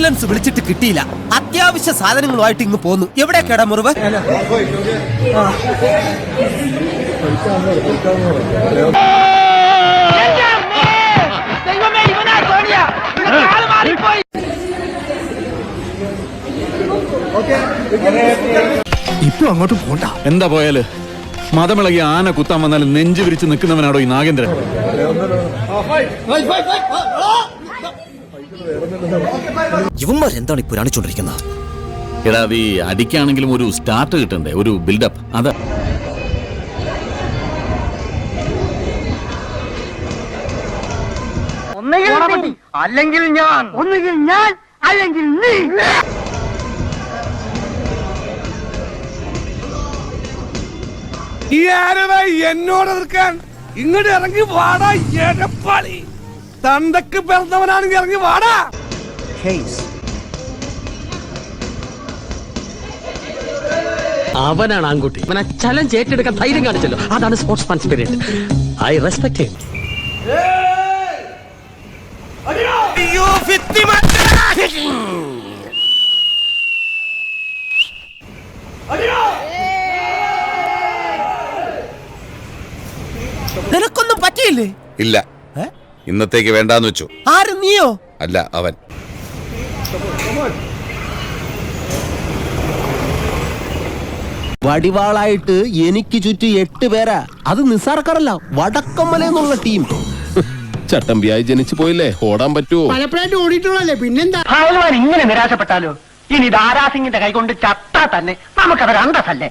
Ambulance വിളിച്ചിട്ട് കിട്ടിയില്ല. അത്യാവശ്യ സാധനങ്ങളുമായിട്ട് ഇങ്ങ് പോന്നു. എവിടേക്കാടാ മുറിവ്? ഇപ്പൊ അങ്ങോട്ട് പോണ്ട. എന്താ പോയാല് മതമിളകി ആന കുത്താൻ വന്നാലും നെഞ്ചു വിരിച്ച് നിൽക്കുന്നവനാടോ ഈ നാഗേന്ദ്രൻ? ഇവന്മാരെന്താണ് ഈ പുരാണിച്ചോണ്ടിരിക്കുന്നത്? എടാ അത് ഈ അടിക്കാണെങ്കിലും ഒരു സ്റ്റാർട്ട് കിട്ടണ്ടേ, ഒരു ബിൽഡപ്പ്. അതാ അല്ലെങ്കിൽ ഞാൻ അല്ലെങ്കിൽ നീ. ഈ ആരടാ എന്നോട് എതിർക്കാൻ? ഇങ്ങോട്ട് ഇറങ്ങി വാടാ എടപ്പാളി. തന്തക്ക് പിറന്നവനാണെങ്കിൽ ഇറങ്ങി വാടാ. അവനാണ് ആൺകുട്ടി. അവനെ ചലഞ്ച് ഏറ്റെടുക്കാൻ ധൈര്യം കാണിച്ചല്ലോ. അതാണ് sportsman spirit. I respect him. നിനക്കൊന്നും പറ്റിയില്ലേ? ഇല്ല, ഇന്നത്തേക്ക് വേണ്ടാന്ന് വെച്ചു. ആര്, നീയോ? അല്ല, അവൻ. വടിവാളായിട്ട് എനിക്ക് ചുറ്റും 8 പേരാ. അത് നിസ്സാർക്കാരല്ല, വടക്കമ്മല എന്നുള്ള ടീം. ചട്ടമ്പിയായി ജനിച്ചു പോയില്ലേ, ഓടാൻ പറ്റുമോ? പലപ്പോഴായിട്ട് ഓടിയിട്ടുള്ളല്ലേ, പിന്നെന്താ? ഇങ്ങനെ നിരാശപ്പെട്ടാലോ? ഇനി ദാരാസിംഗിന്റെ കൈകൊണ്ട് ചത്താ തന്നെ നമുക്കതൊരു അന്തസ്സല്ലേ?